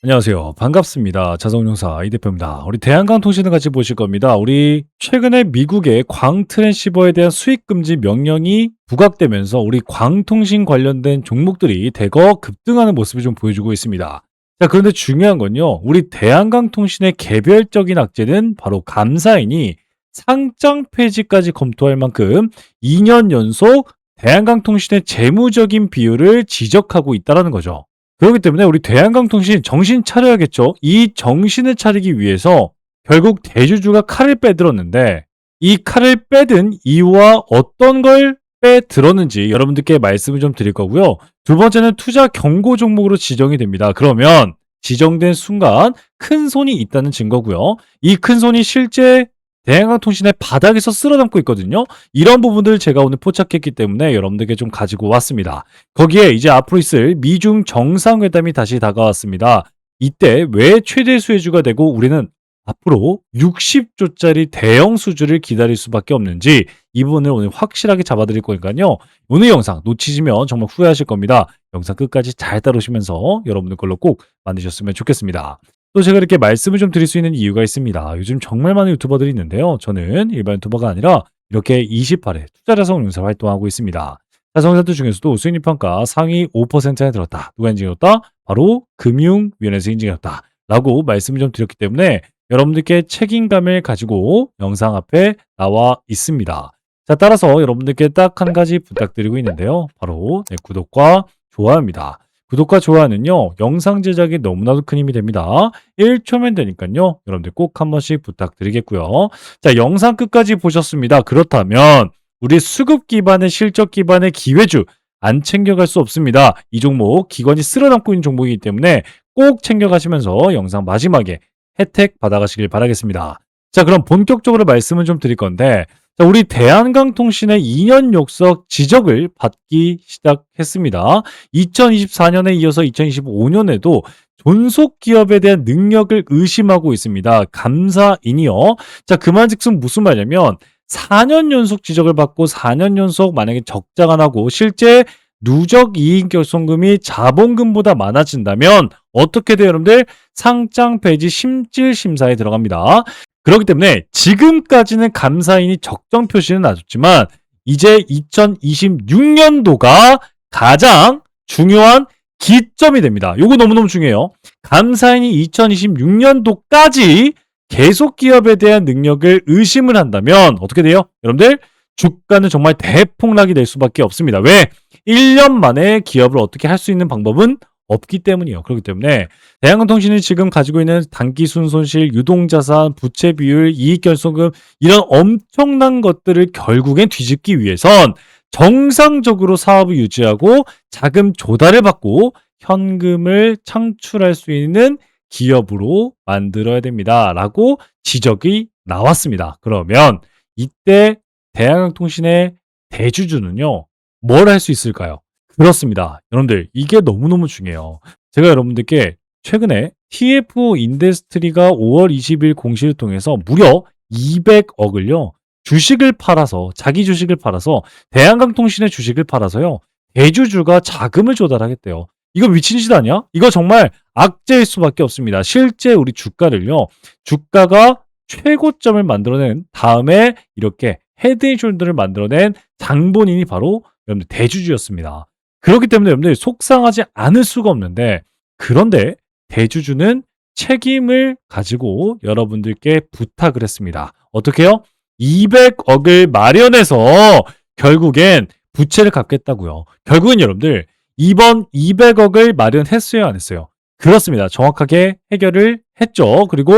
안녕하세요. 반갑습니다. 자동용사 이 대표입니다. 우리 대한강통신을 같이 보실 겁니다. 우리 최근에 미국의 광 트랜시버에 대한 수익 금지 명령이 부각되면서 우리 광통신 관련된 종목들이 대거 급등하는 모습을 좀 보여주고 있습니다. 자, 그런데 중요한 건요. 우리 대한강통신의 개별적인 악재는 바로 감사인이 상장 폐지까지 검토할 만큼 2년 연속 대한강통신의 재무적인 비율을 지적하고 있다는 거죠. 그렇기 때문에 우리 대한강통신 정신 차려야겠죠. 이 정신을 차리기 위해서 결국 대주주가 칼을 빼들었는데 이 칼을 빼든 이유와 어떤 걸 빼들었는지 여러분들께 말씀을 좀 드릴 거고요. 두 번째는 투자 경고 종목으로 지정이 됩니다. 그러면 지정된 순간 큰 손이 있다는 증거고요. 이 큰 손이 실제 대한강통신의 바닥에서 쓸어담고 있거든요. 이런 부분들 제가 오늘 포착했기 때문에 여러분들께 좀 가지고 왔습니다. 거기에 이제 앞으로 있을 미중 정상회담이 다시 다가왔습니다. 이때 왜 최대 수혜주가 되고 우리는 앞으로 60조짜리 대형 수주를 기다릴 수밖에 없는지 이 부분을 오늘 확실하게 잡아드릴 거니까요. 오늘 영상 놓치시면 정말 후회하실 겁니다. 영상 끝까지 잘 따르시면서 여러분들 걸로 꼭 만드셨으면 좋겠습니다. 또 제가 이렇게 말씀을 좀 드릴 수 있는 이유가 있습니다. 요즘 정말 많은 유튜버들이 있는데요. 저는 일반 유튜버가 아니라 이렇게 28회 투자자성 용사 활동하고 있습니다. 자성사들 중에서도 수익률 평가 상위 5%에 들었다. 누가 인증했다? 바로 금융위원회에서 인증했다. 라고 말씀을 좀 드렸기 때문에 여러분들께 책임감을 가지고 영상 앞에 나와 있습니다. 자, 따라서 여러분들께 딱 한 가지 부탁드리고 있는데요. 바로 구독과 좋아요입니다. 구독과 좋아요는요, 영상 제작에 너무나도 큰 힘이 됩니다. 1초면 되니까요, 여러분들 꼭 한 번씩 부탁드리겠고요. 자, 영상 끝까지 보셨습니다. 그렇다면 우리 수급 기반의 실적 기반의 기회주 안 챙겨갈 수 없습니다. 이 종목 기관이 쓸어담고 있는 종목이기 때문에 꼭 챙겨가시면서 영상 마지막에 혜택 받아가시길 바라겠습니다. 자, 그럼 본격적으로 말씀을 좀 드릴 건데, 자, 우리 대한강통신의 2년 역석 지적을 받기 시작했습니다. 2024년에 이어서 2025년에도 존속 기업에 대한 능력을 의심하고 있습니다. 감사인이요. 자, 그만즉슨 무슨 말이냐면 4년 연속 지적을 받고 4년 연속 만약에 적자가 나고 실제 누적 이익 결손금이 자본금보다 많아진다면 어떻게 돼요, 여러분들? 상장 폐지 심질 심사에 들어갑니다. 그렇기 때문에 지금까지는 감사인이 적정 표시는 놔줬지만 이제 2026년도가 가장 중요한 기점이 됩니다. 이거 너무너무 중요해요. 감사인이 2026년도까지 계속 기업에 대한 능력을 의심을 한다면 어떻게 돼요? 여러분들 주가는 정말 대폭락이 될 수밖에 없습니다. 왜? 1년 만에 기업을 어떻게 할 수 있는 방법은 없기 때문이에요. 그렇기 때문에 대한강통신이 지금 가지고 있는 단기 순손실, 유동자산, 부채 비율, 이익결손금 이런 엄청난 것들을 결국엔 뒤집기 위해선 정상적으로 사업을 유지하고 자금 조달을 받고 현금을 창출할 수 있는 기업으로 만들어야 됩니다. 라고 지적이 나왔습니다. 그러면 이때 대한강통신의 대주주는요, 뭘 할 수 있을까요? 그렇습니다. 여러분들, 이게 너무너무 중요해요. 제가 여러분들께 최근에 TFO 인더스트리가 5월 20일 공시를 통해서 무려 200억을요, 주식을 팔아서, 자기 주식을 팔아서, 대한강통신의 주식을 팔아서요, 대주주가 자금을 조달하겠대요. 이거 미친 짓 아니야? 이거 정말 악재일 수밖에 없습니다. 실제 우리 주가를요, 주가가 최고점을 만들어낸 다음에 이렇게 헤드앤숄더를 만들어낸 장본인이 바로 여러분들 대주주였습니다. 그렇기 때문에 여러분들 속상하지 않을 수가 없는데, 그런데 대주주는 책임을 가지고 여러분들께 부탁을 했습니다. 어떻게 해요? 200억을 마련해서 결국엔 부채를 갚겠다고요. 결국엔 여러분들 이번 200억을 마련했어요, 안 했어요? 그렇습니다. 정확하게 해결을 했죠. 그리고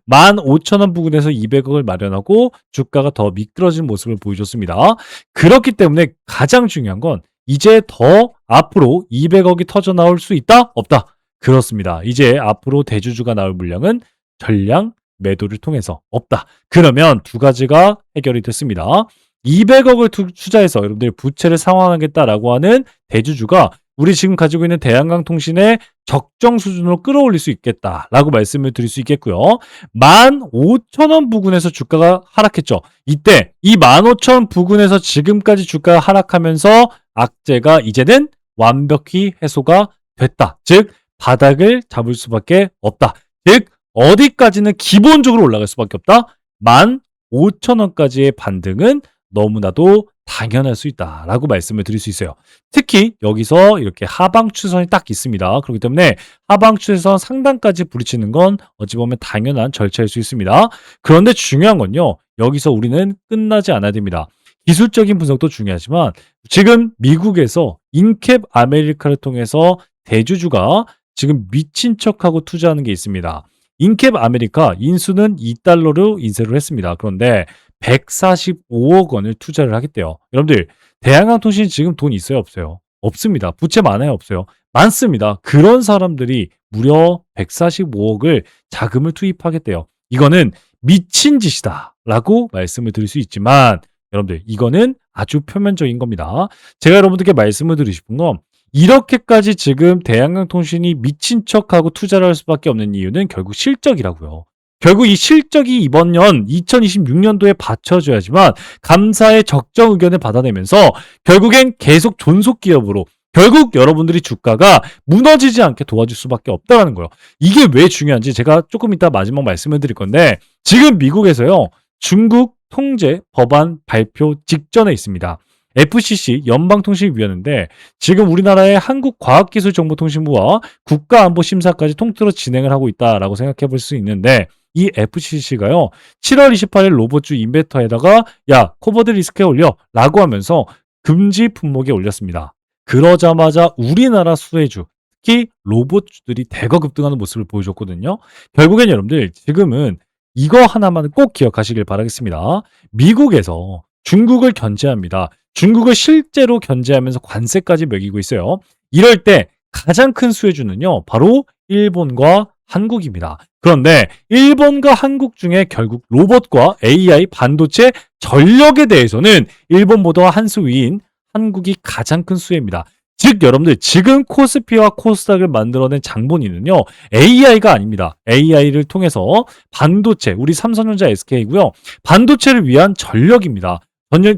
15,000원 부근에서 200억을 마련하고 주가가 더 미끄러진 모습을 보여줬습니다. 그렇기 때문에 가장 중요한 건 이제 더 앞으로 200억이 터져 나올 수 있다? 없다? 그렇습니다. 이제 앞으로 대주주가 나올 물량은 전량 매도를 통해서 없다. 그러면 두 가지가 해결이 됐습니다. 200억을 투자해서 여러분들 부채를 상환하겠다라고 하는 대주주가 우리 지금 가지고 있는 대한강통신의 적정 수준으로 끌어올릴 수 있겠다라고 말씀을 드릴 수 있겠고요. 15,000원 부근에서 주가가 하락했죠. 이때 이 15,000원 부근에서 지금까지 주가가 하락하면서 악재가 이제는 완벽히 해소가 됐다. 즉 바닥을 잡을 수밖에 없다. 즉 어디까지는 기본적으로 올라갈 수밖에 없다. 15,000원까지의 반등은 너무나도 당연할 수 있다라고 말씀을 드릴 수 있어요. 특히 여기서 이렇게 하방 추세선이 딱 있습니다. 그렇기 때문에 하방 추세선 상단까지 부딪히는 건 어찌 보면 당연한 절차일 수 있습니다. 그런데 중요한 건요. 여기서 우리는 끝나지 않아야 됩니다. 기술적인 분석도 중요하지만 지금 미국에서 인캡 아메리카를 통해서 대주주가 지금 미친 척하고 투자하는 게 있습니다. 인캡 아메리카 인수는 2달러로 인쇄를 했습니다. 그런데 145억 원을 투자를 하겠대요. 여러분들 대한항공통신 지금 돈 있어요 없어요? 없습니다. 부채 많아요 없어요? 많습니다. 그런 사람들이 무려 145억을 자금을 투입하겠대요. 이거는 미친 짓이다 라고 말씀을 드릴 수 있지만 여러분들 이거는 아주 표면적인 겁니다. 제가 여러분들께 말씀을 드리고 싶은 건 이렇게까지 지금 대한항공통신이 미친 척하고 투자를 할 수밖에 없는 이유는 결국 실적이라고요. 결국 이 실적이 이번 년 2026년도에 받쳐줘야지만 감사의 적정 의견을 받아내면서 결국엔 계속 존속 기업으로 결국 여러분들이 주가가 무너지지 않게 도와줄 수밖에 없다는 거예요. 이게 왜 중요한지 제가 조금 이따 마지막 말씀을 드릴 건데 지금 미국에서요. 중국 통제 법안 발표 직전에 있습니다. FCC 연방통신위원회인데 지금 우리나라의 한국과학기술정보통신부와 국가안보심사까지 통틀어 진행을 하고 있다라고 생각해 볼 수 있는데 이 FCC가요 7월 28일 로봇주 인베터에다가 야 코버드 리스크에 올려 라고 하면서 금지 품목에 올렸습니다. 그러자마자 우리나라 수혜주 특히 로봇주들이 대거 급등하는 모습을 보여줬거든요. 결국엔 여러분들 지금은 이거 하나만 꼭 기억하시길 바라겠습니다. 미국에서 중국을 견제합니다. 중국을 실제로 견제하면서 관세까지 매기고 있어요. 이럴 때 가장 큰 수혜주는요. 바로 일본과 한국입니다. 그런데 일본과 한국 중에 결국 로봇과 AI, 반도체, 전력에 대해서는 일본보다 한 수 위인 한국이 가장 큰 수혜입니다. 즉 여러분들 지금 코스피와 코스닥을 만들어낸 장본인은요. AI가 아닙니다. AI를 통해서 반도체, 우리 삼성전자 SK고요. 반도체를 위한 전력입니다.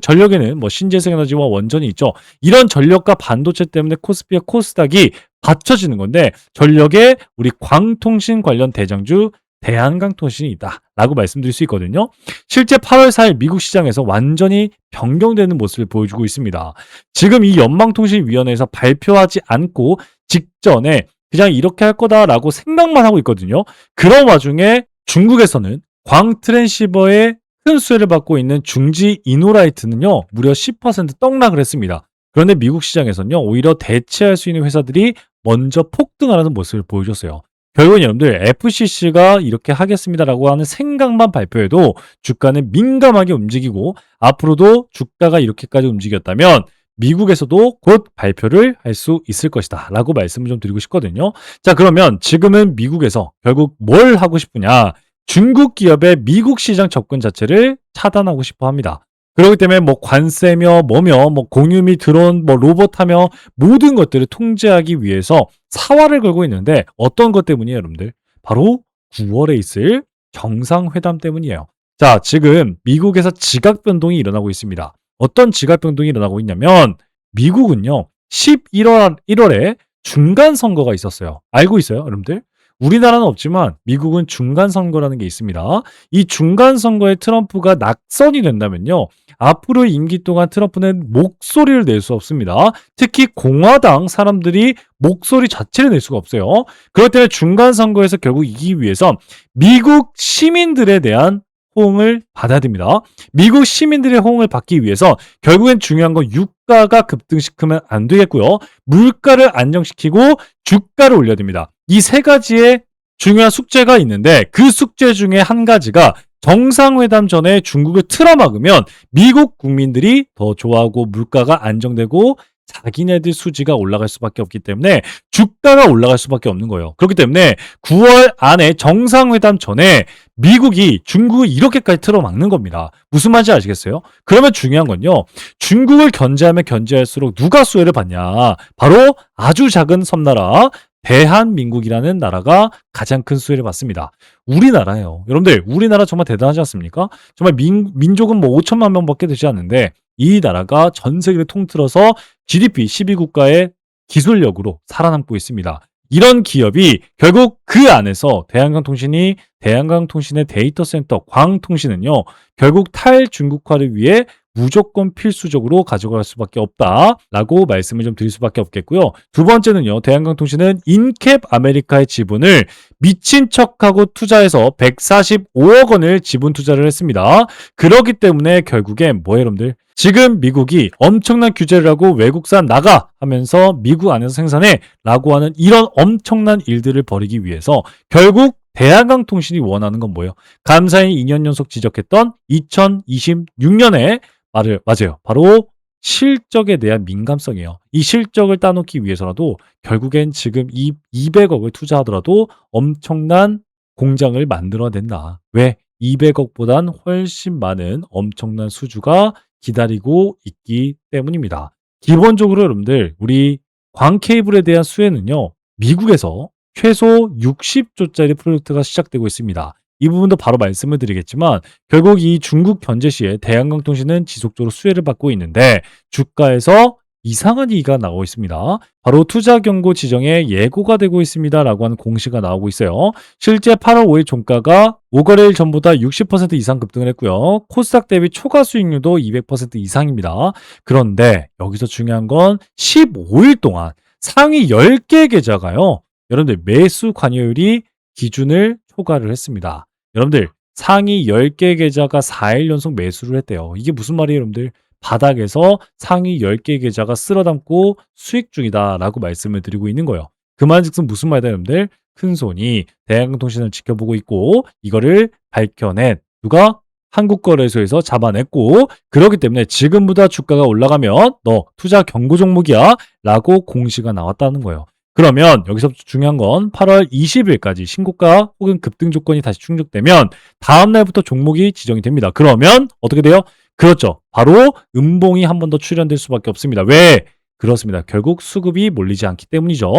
전력에는 뭐 신재생에너지와 원전이 있죠. 이런 전력과 반도체 때문에 코스피와 코스닥이 받쳐지는 건데 전력에 우리 광통신 관련 대장주 대한강통신이 있다라고 말씀드릴 수 있거든요. 실제 8월 4일 미국 시장에서 완전히 변경되는 모습을 보여주고 있습니다. 지금 이 연방통신위원회에서 발표하지 않고 직전에 그냥 이렇게 할 거다라고 생각만 하고 있거든요. 그런 와중에 중국에서는 광트랜시버의 큰 수혜를 받고 있는 중지 이노라이트는요 무려 10% 떡락을 했습니다. 그런데 미국 시장에서는요 오히려 대체할 수 있는 회사들이 먼저 폭등하는 모습을 보여줬어요. 결국은 여러분들 FCC가 이렇게 하겠습니다라고 하는 생각만 발표해도 주가는 민감하게 움직이고 앞으로도 주가가 이렇게까지 움직였다면 미국에서도 곧 발표를 할 수 있을 것이다 라고 말씀을 좀 드리고 싶거든요. 자 그러면 지금은 미국에서 결국 뭘 하고 싶으냐 중국 기업의 미국 시장 접근 자체를 차단하고 싶어 합니다. 그렇기 때문에 뭐 관세며 뭐며 뭐 공유 및 드론 뭐 로봇하며 모든 것들을 통제하기 위해서 사활을 걸고 있는데 어떤 것 때문이에요 여러분들? 바로 9월에 있을 정상회담 때문이에요. 자 지금 미국에서 지각 변동이 일어나고 있습니다. 어떤 지각 변동이 일어나고 있냐면 미국은요 11월에 중간 선거가 있었어요. 알고 있어요 여러분들? 우리나라는 없지만 미국은 중간 선거라는 게 있습니다. 이 중간 선거에 트럼프가 낙선이 된다면요. 앞으로 임기 동안 트럼프는 목소리를 낼 수 없습니다. 특히 공화당 사람들이 목소리 자체를 낼 수가 없어요. 그렇기 때문에 중간 선거에서 결국 이기기 위해서 미국 시민들에 대한 호응을 받아야 됩니다. 미국 시민들의 호응을 받기 위해서 결국엔 중요한 건 유가가 급등시키면 안 되겠고요. 물가를 안정시키고 주가를 올려야 됩니다. 이 세 가지의 중요한 숙제가 있는데 그 숙제 중에 한 가지가 정상회담 전에 중국을 틀어막으면 미국 국민들이 더 좋아하고 물가가 안정되고 자기네들 수지가 올라갈 수밖에 없기 때문에 주가가 올라갈 수밖에 없는 거예요. 그렇기 때문에 9월 안에 정상회담 전에 미국이 중국을 이렇게까지 틀어막는 겁니다. 무슨 말인지 아시겠어요? 그러면 중요한 건요. 중국을 견제하면 견제할수록 누가 수혜를 받냐? 바로 아주 작은 섬나라 대한민국이라는 나라가 가장 큰 수혜를 받습니다. 우리나라예요. 여러분들 우리나라 정말 대단하지 않습니까? 정말 민족은 뭐 5천만 명밖에 되지 않는데 이 나라가 전 세계를 통틀어서 GDP 12국가의 기술력으로 살아남고 있습니다. 이런 기업이 결국 그 안에서 대한강통신의 데이터 센터 광통신은요, 결국 탈중국화를 위해 무조건 필수적으로 가져갈 수밖에 없다라고 말씀을 좀 드릴 수밖에 없겠고요. 두 번째는요, 대한강통신은 인캡 아메리카의 지분을 미친 척하고 투자해서 145억 원을 지분 투자를 했습니다. 그렇기 때문에 결국엔 뭐예요, 여러분들? 지금 미국이 엄청난 규제를 하고 외국산 나가 하면서 미국 안에서 생산해 라고 하는 이런 엄청난 일들을 벌이기 위해서 결국 대한강통신이 원하는 건 뭐예요? 감사히 2년 연속 지적했던 2026년에 맞아요. 바로 실적에 대한 민감성이에요. 이 실적을 따놓기 위해서라도 결국엔 지금 이 200억을 투자하더라도 엄청난 공장을 만들어낸다. 왜? 200억보단 훨씬 많은 엄청난 수주가 기다리고 있기 때문입니다. 기본적으로 여러분들 우리 광케이블에 대한 수혜는요. 미국에서 최소 60조짜리 프로젝트가 시작되고 있습니다. 이 부분도 바로 말씀을 드리겠지만 결국 이 중국 견제 시에 대한강통신은 지속적으로 수혜를 받고 있는데 주가에서 이상한 얘기가 나오고 있습니다. 바로 투자 경고 지정에 예고가 되고 있습니다라고 하는 공시가 나오고 있어요. 실제 8월 5일 종가가 5거래일 전보다 60% 이상 급등을 했고요. 코스닥 대비 초과 수익률도 200% 이상입니다. 그런데 여기서 중요한 건 15일 동안 상위 10개 계좌가요. 여러분들 매수 관여율이 기준을 초과를 했습니다. 여러분들 상위 10개 계좌가 4일 연속 매수를 했대요. 이게 무슨 말이에요, 여러분들? 바닥에서 상위 10개 계좌가 쓸어담고 수익 중이다 라고 말씀을 드리고 있는 거예요. 그만즉슨 무슨 말이다, 여러분들? 큰손이 대한통신을 지켜보고 있고 이거를 밝혀낸 누가? 한국거래소에서 잡아냈고 그렇기 때문에 지금보다 주가가 올라가면 너 투자 경고 종목이야 라고 공시가 나왔다는 거예요. 그러면 여기서부터 중요한 건 8월 20일까지 신고가 혹은 급등 조건이 다시 충족되면 다음 날부터 종목이 지정이 됩니다. 그러면 어떻게 돼요? 그렇죠. 바로 음봉이 한 번 더 출현될 수밖에 없습니다. 왜? 그렇습니다. 결국 수급이 몰리지 않기 때문이죠.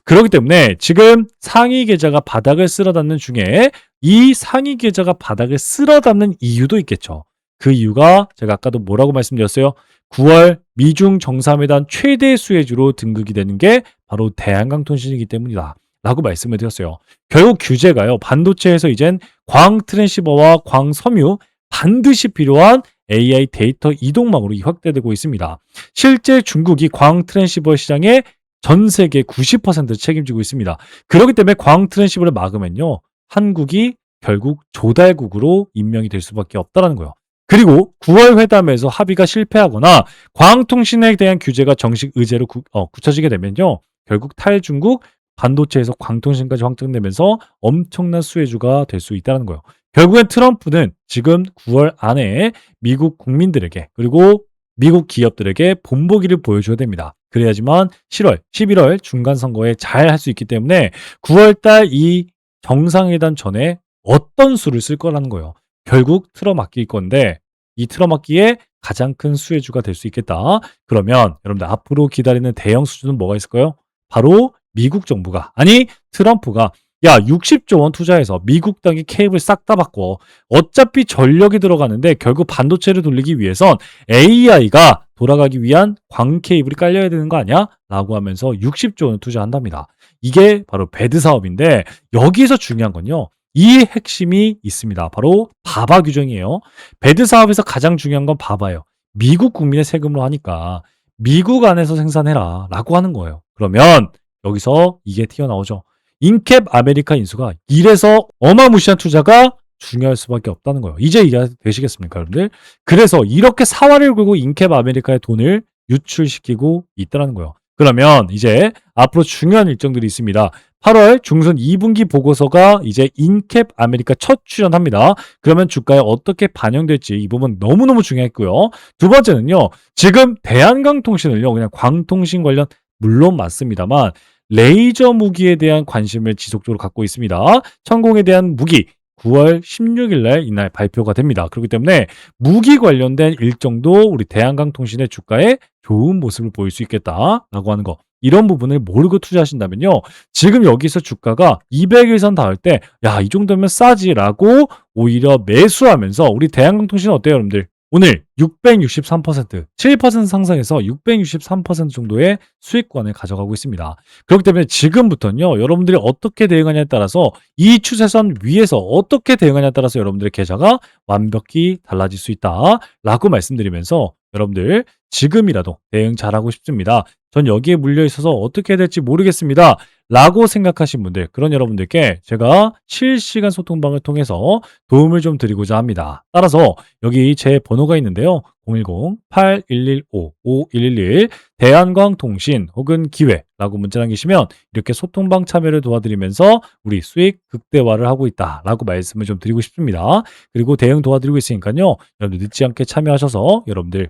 그렇기 때문에 지금 상위 계좌가 바닥을 쓸어담는 중에 이 상위 계좌가 바닥을 쓸어담는 이유도 있겠죠. 그 이유가 제가 아까도 뭐라고 말씀드렸어요? 9월 미중 정상회담 최대 수혜주로 등극이 되는 게 바로 대한강통신이기 때문이다. 라고 말씀을 드렸어요. 결국 규제가요. 반도체에서 이젠 광트랜시버와 광섬유 반드시 필요한 AI 데이터 이동망으로 확대되고 있습니다. 실제 중국이 광트랜시버 시장의 전 세계 90%를 책임지고 있습니다. 그렇기 때문에 광트랜시버를 막으면요. 한국이 결국 조달국으로 임명이 될 수밖에 없다는 거예요. 그리고 9월 회담에서 합의가 실패하거나 광통신에 대한 규제가 정식 의제로 굳혀지게 되면요. 결국 탈중국 반도체에서 광통신까지 확장되면서 엄청난 수혜주가 될 수 있다는 거예요. 결국엔 트럼프는 지금 9월 안에 미국 국민들에게 그리고 미국 기업들에게 본보기를 보여줘야 됩니다. 그래야지만 10월, 11월 중간선거에 잘 할 수 있기 때문에 9월달 이 정상회담 전에 어떤 수를 쓸 거라는 거예요. 결국 틀어막길 건데 이 틀어막기에 가장 큰 수혜주가 될 수 있겠다. 그러면 여러분들 앞으로 기다리는 대형 수주는 뭐가 있을까요? 바로 미국 정부가 아니 트럼프가 야 60조 원 투자해서 미국 땅에 케이블 싹 다 바꿔. 어차피 전력이 들어가는데 결국 반도체를 돌리기 위해선 AI가 돌아가기 위한 광 케이블이 깔려야 되는 거 아니야? 라고 하면서 60조 원을 투자한답니다. 이게 바로 배드 사업인데 여기서 중요한 건요. 이 핵심이 있습니다. 바로 바바 규정이에요. 배드 사업에서 가장 중요한 건 바바예요. 미국 국민의 세금으로 하니까 미국 안에서 생산해라 라고 하는 거예요. 그러면 여기서 이게 튀어나오죠. 인캡 아메리카 인수가 이래서 어마무시한 투자가 중요할 수밖에 없다는 거예요. 이제 이해가 되시겠습니까, 여러분들? 그래서 이렇게 사활을 걸고 인캡 아메리카의 돈을 유출시키고 있다는 거예요. 그러면 이제 앞으로 중요한 일정들이 있습니다. 8월 중순 2분기 보고서가 이제 인캡 아메리카 첫 출연합니다. 그러면 주가에 어떻게 반영될지 이 부분 너무너무 중요했고요. 두 번째는요. 지금 대한강통신을요. 그냥 광통신 관련 물론 맞습니다만 레이저 무기에 대한 관심을 지속적으로 갖고 있습니다. 천공에 대한 무기 9월 16일 날 이날 발표가 됩니다. 그렇기 때문에 무기 관련된 일정도 우리 대한강통신의 주가에 좋은 모습을 보일 수 있겠다라고 하는 거. 이런 부분을 모르고 투자하신다면요. 지금 여기서 주가가 200일선 닿을 때 야, 이 정도면 싸지라고 오히려 매수하면서 우리 대한강통신은 어때요, 여러분들? 오늘 663%, 7% 상승해서 663% 정도의 수익권을 가져가고 있습니다. 그렇기 때문에 지금부터는요, 여러분들이 어떻게 대응하냐에 따라서 이 추세선 위에서 어떻게 대응하냐에 따라서 여러분들의 계좌가 완벽히 달라질 수 있다라고 말씀드리면서 여러분들 지금이라도 대응 잘하고 싶습니다. 전 여기에 물려 있어서 어떻게 해야 될지 모르겠습니다. 라고 생각하신 분들, 그런 여러분들께 제가 실시간 소통방을 통해서 도움을 좀 드리고자 합니다. 따라서 여기 제 번호가 있는데요. 010-8115-5111 대한광통신 혹은 기회라고 문자 남기시면 이렇게 소통방 참여를 도와드리면서 우리 수익 극대화를 하고 있다라고 말씀을 좀 드리고 싶습니다. 그리고 대응 도와드리고 있으니까요. 여러분들 늦지 않게 참여하셔서 여러분들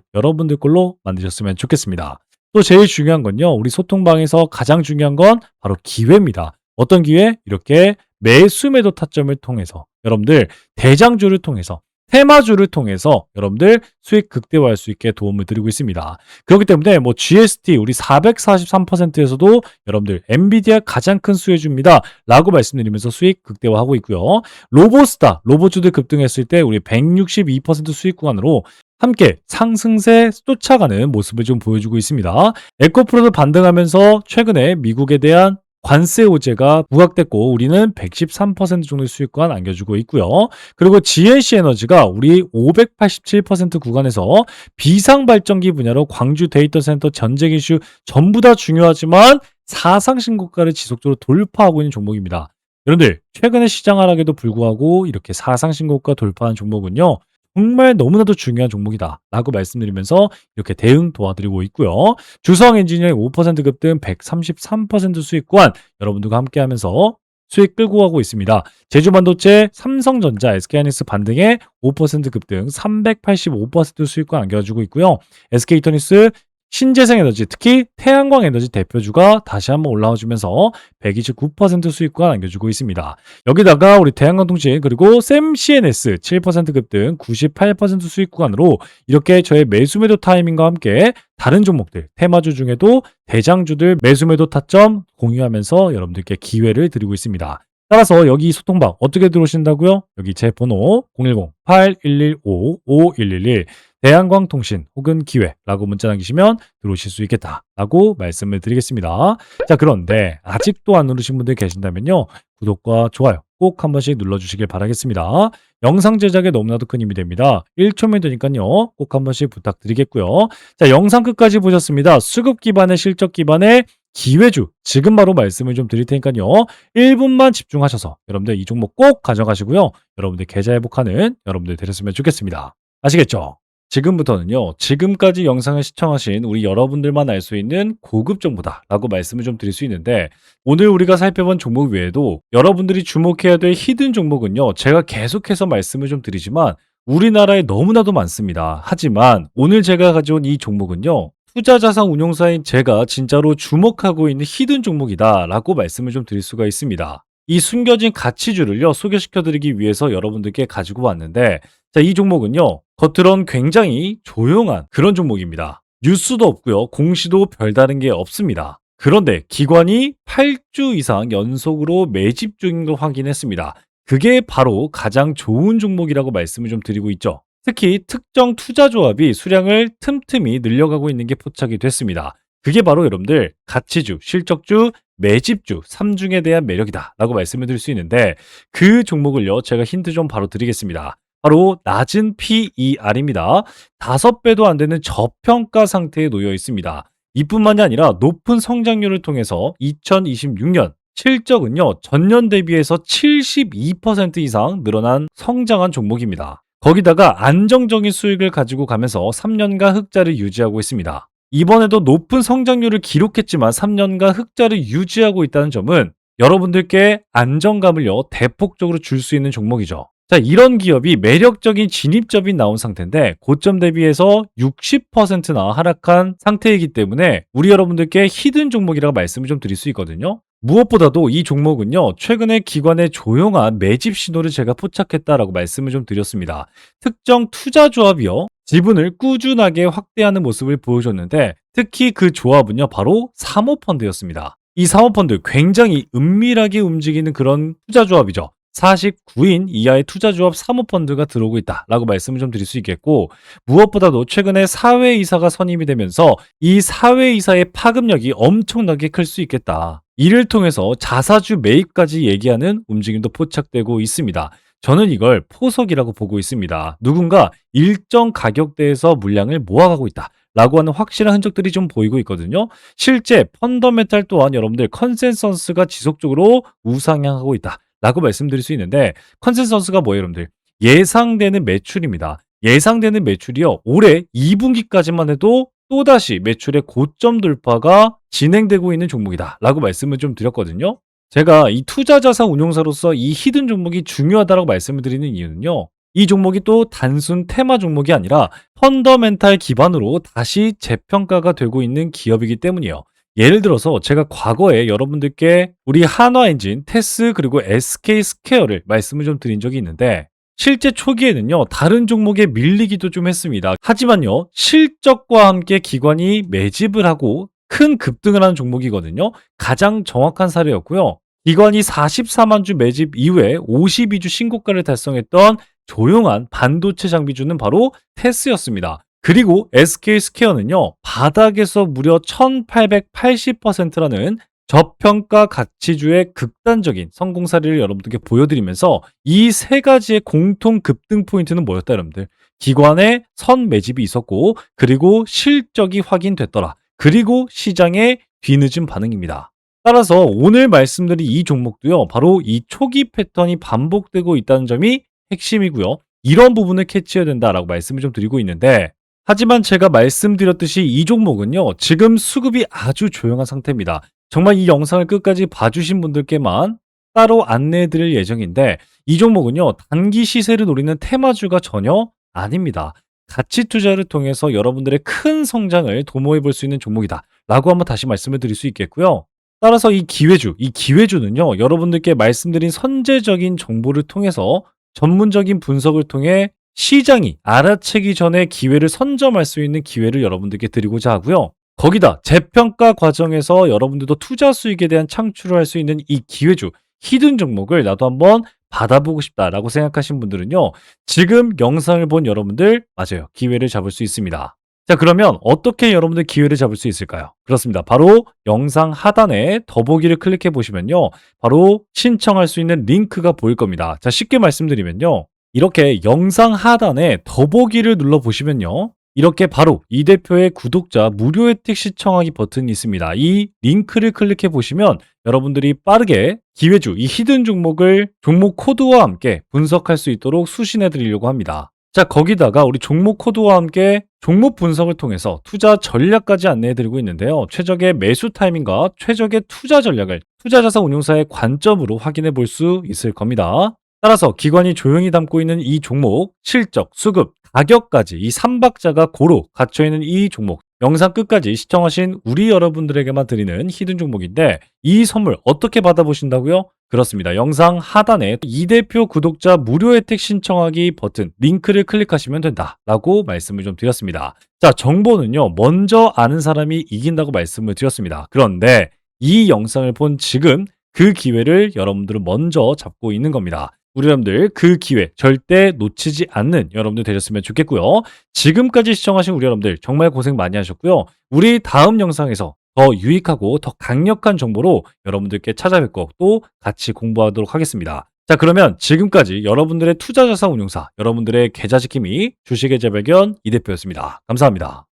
걸로 만드셨으면 좋겠습니다. 또 제일 중요한 건요. 우리 소통방에서 가장 중요한 건 바로 기회입니다. 어떤 기회? 이렇게 매수 매도 타점을 통해서 여러분들 대장주를 통해서 테마주를 통해서 여러분들 수익 극대화할 수 있게 도움을 드리고 있습니다. 그렇기 때문에 뭐 GST 우리 443%에서도 여러분들 엔비디아 가장 큰 수혜주입니다. 라고 말씀드리면서 수익 극대화하고 있고요. 로보스타, 로봇주들 급등했을 때 우리 162% 수익 구간으로 함께 상승세 쫓아가는 모습을 좀 보여주고 있습니다. 에코프로도 반등하면서 최근에 미국에 대한 관세 호재가 부각됐고 우리는 113% 정도의 수익권 안겨주고 있고요. 그리고 GNC 에너지가 우리 587% 구간에서 비상발전기 분야로 광주 데이터 센터 전쟁 이슈 전부 다 중요하지만 사상신고가를 지속적으로 돌파하고 있는 종목입니다. 여러분들 최근에 시장 하락에도 불구하고 이렇게 사상신고가 돌파한 종목은요. 정말 너무나도 중요한 종목이다 라고 말씀드리면서 이렇게 대응 도와드리고 있고요. 주성 엔지니어링 5% 급등 133% 수익권 여러분들과 함께하면서 수익 끌고 가고 있습니다. 제주반도체, 삼성전자, SK하이닉스 반등에 5% 급등 385% 수익권 안겨주고 있고요. SK이터니스 신재생에너지, 특히 태양광 에너지 대표주가 다시 한번 올라와주면서 129% 수익권 안겨주고 있습니다. 여기다가 우리 대한광통신 그리고 샘CNS 7% 급등 98% 수익 구간으로 이렇게 저의 매수매도 타이밍과 함께 다른 종목들, 테마주 중에도 대장주들 매수매도 타점 공유하면서 여러분들께 기회를 드리고 있습니다. 따라서 여기 소통방 어떻게 들어오신다고요? 여기 제 번호 010-8115-5111 대한광통신 혹은 기회라고 문자 남기시면 들어오실 수 있겠다라고 말씀을 드리겠습니다. 자, 그런데 아직도 안 누르신 분들 계신다면요. 구독과 좋아요 꼭 한 번씩 눌러주시길 바라겠습니다. 영상 제작에 너무나도 큰 힘이 됩니다. 1초면 되니까요. 꼭 한 번씩 부탁드리겠고요. 자, 영상 끝까지 보셨습니다. 수급 기반의 실적 기반의 기회주 지금 바로 말씀을 좀 드릴 테니까요. 1분만 집중하셔서 여러분들 이 종목 꼭 가져가시고요. 여러분들 계좌 회복하는 여러분들 되셨으면 좋겠습니다. 아시겠죠? 지금부터는요. 지금까지 영상을 시청하신 우리 여러분들만 알 수 있는 고급 정보다라고 말씀을 좀 드릴 수 있는데 오늘 우리가 살펴본 종목 외에도 여러분들이 주목해야 될 히든 종목은요. 제가 계속해서 말씀을 좀 드리지만 우리나라에 너무나도 많습니다. 하지만 오늘 제가 가져온 이 종목은요. 투자자산 운용사인 제가 진짜로 주목하고 있는 히든 종목이다라고 말씀을 좀 드릴 수가 있습니다. 이 숨겨진 가치주를요 소개시켜드리기 위해서 여러분들께 가지고 왔는데 자, 이 종목은요 겉으론 굉장히 조용한 그런 종목입니다. 뉴스도 없고요 공시도 별다른 게 없습니다. 그런데 기관이 8주 이상 연속으로 매집 중인 걸 확인했습니다. 그게 바로 가장 좋은 종목이라고 말씀을 좀 드리고 있죠. 특히 특정 투자조합이 수량을 틈틈이 늘려가고 있는 게 포착이 됐습니다. 그게 바로 여러분들 가치주, 실적주, 매집주 3중에 대한 매력이다 라고 말씀을 드릴 수 있는데 그 종목을요 제가 힌트 좀 바로 드리겠습니다. 바로 낮은 PER입니다. 5배도 안 되는 저평가 상태에 놓여 있습니다. 이뿐만이 아니라 높은 성장률을 통해서 2026년 실적은요 전년 대비해서 72% 이상 늘어난 성장한 종목입니다. 거기다가 안정적인 수익을 가지고 가면서 3년간 흑자를 유지하고 있습니다. 이번에도 높은 성장률을 기록했지만 3년간 흑자를 유지하고 있다는 점은 여러분들께 안정감을요 대폭적으로 줄 수 있는 종목이죠. 자, 이런 기업이 매력적인 진입점이 나온 상태인데 고점 대비해서 60%나 하락한 상태이기 때문에 우리 여러분들께 히든 종목이라고 말씀을 좀 드릴 수 있거든요. 무엇보다도 이 종목은요 최근에 기관의 조용한 매집 신호를 제가 포착했다라고 말씀을 좀 드렸습니다. 특정 투자조합이요 지분을 꾸준하게 확대하는 모습을 보여줬는데 특히 그 조합은요 바로 사모펀드였습니다. 이 사모펀드 굉장히 은밀하게 움직이는 그런 투자조합이죠. 49인 이하의 투자조합 사모펀드가 들어오고 있다라고 말씀을 좀 드릴 수 있겠고, 무엇보다도 최근에 사회이사가 선임이 되면서 이 사회이사의 파급력이 엄청나게 클 수 있겠다. 이를 통해서 자사주 매입까지 얘기하는 움직임도 포착되고 있습니다. 저는 이걸 포석이라고 보고 있습니다. 누군가 일정 가격대에서 물량을 모아가고 있다 라고 하는 확실한 흔적들이 좀 보이고 있거든요. 실제 펀더멘탈 또한 여러분들 컨센서스가 지속적으로 우상향하고 있다 라고 말씀드릴 수 있는데, 컨센서스가 뭐예요 여러분들? 예상되는 매출입니다. 예상되는 매출이요, 올해 2분기까지만 해도 또다시 매출의 고점 돌파가 진행되고 있는 종목이다 라고 말씀을 좀 드렸거든요. 제가 이 투자자산 운용사로서 이 히든 종목이 중요하다고 말씀을 드리는 이유는요, 이 종목이 또 단순 테마 종목이 아니라 펀더멘탈 기반으로 다시 재평가가 되고 있는 기업이기 때문이에요. 예를 들어서 제가 과거에 여러분들께 우리 한화엔진, 테스 그리고 SK스퀘어를 말씀을 좀 드린 적이 있는데, 실제 초기에는요 다른 종목에 밀리기도 좀 했습니다. 하지만요 실적과 함께 기관이 매집을 하고 큰 급등을 하는 종목이거든요. 가장 정확한 사례였고요. 기관이 44만 주 매집 이후에 52주 신고가를 달성했던 조용한 반도체 장비주는 바로 테스였습니다. 그리고 SK스퀘어는요 바닥에서 무려 1880%라는 저평가 가치주의 극단적인 성공 사례를 여러분들께 보여드리면서 이 세 가지의 공통 급등 포인트는 뭐였다 여러분들? 기관의 선 매집이 있었고, 그리고 실적이 확인됐더라. 그리고 시장의 뒤늦은 반응입니다. 따라서 오늘 말씀드린 이 종목도요 바로 이 초기 패턴이 반복되고 있다는 점이 핵심이고요. 이런 부분을 캐치해야 된다라고 말씀을 좀 드리고 있는데, 하지만 제가 말씀드렸듯이 이 종목은요 지금 수급이 아주 조용한 상태입니다. 정말 이 영상을 끝까지 봐주신 분들께만 따로 안내해 드릴 예정인데, 이 종목은요 단기 시세를 노리는 테마주가 전혀 아닙니다. 가치 투자를 통해서 여러분들의 큰 성장을 도모해 볼 수 있는 종목이다 라고 한번 다시 말씀을 드릴 수 있겠고요. 따라서 이 기회주는요 여러분들께 말씀드린 선제적인 정보를 통해서 전문적인 분석을 통해 시장이 알아채기 전에 기회를 선점할 수 있는 기회를 여러분들께 드리고자 하고요. 거기다 재평가 과정에서 여러분들도 투자 수익에 대한 창출을 할 수 있는 이 기회주, 히든 종목을 나도 한번 받아보고 싶다라고 생각하신 분들은요, 지금 영상을 본 여러분들, 맞아요, 기회를 잡을 수 있습니다. 자, 그러면 어떻게 여러분들 기회를 잡을 수 있을까요? 그렇습니다. 바로 영상 하단에 더보기를 클릭해 보시면요, 바로 신청할 수 있는 링크가 보일 겁니다. 자, 쉽게 말씀드리면요, 이렇게 영상 하단에 더보기를 눌러 보시면요, 이렇게 바로 이 대표의 구독자 무료 혜택 시청하기 버튼이 있습니다. 이 링크를 클릭해 보시면 여러분들이 빠르게 기회주, 이 히든 종목을 종목 코드와 함께 분석할 수 있도록 수신해 드리려고 합니다. 자, 거기다가 우리 종목 코드와 함께 종목 분석을 통해서 투자 전략까지 안내해 드리고 있는데요. 최적의 매수 타이밍과 최적의 투자 전략을 투자자산 운용사의 관점으로 확인해 볼 수 있을 겁니다. 따라서 기관이 조용히 담고 있는 이 종목, 실적, 수급, 가격까지 이 3박자가 고루 갇혀있는 이 종목, 영상 끝까지 시청하신 우리 여러분들에게만 드리는 히든 종목인데, 이 선물 어떻게 받아보신다고요? 그렇습니다. 영상 하단에 이 대표 구독자 무료 혜택 신청하기 버튼 링크를 클릭하시면 된다라고 말씀을 좀 드렸습니다. 자, 정보는요 먼저 아는 사람이 이긴다고 말씀을 드렸습니다. 그런데 이 영상을 본 지금 그 기회를 여러분들은 먼저 잡고 있는 겁니다. 우리 여러분들 그 기회 절대 놓치지 않는 여러분들 되셨으면 좋겠고요. 지금까지 시청하신 우리 여러분들 정말 고생 많이 하셨고요. 우리 다음 영상에서 더 유익하고 더 강력한 정보로 여러분들께 찾아뵙고 또 같이 공부하도록 하겠습니다. 자, 그러면 지금까지 여러분들의 투자자산 운용사, 여러분들의 계좌지킴이 주식의 재발견 이 대표였습니다. 감사합니다.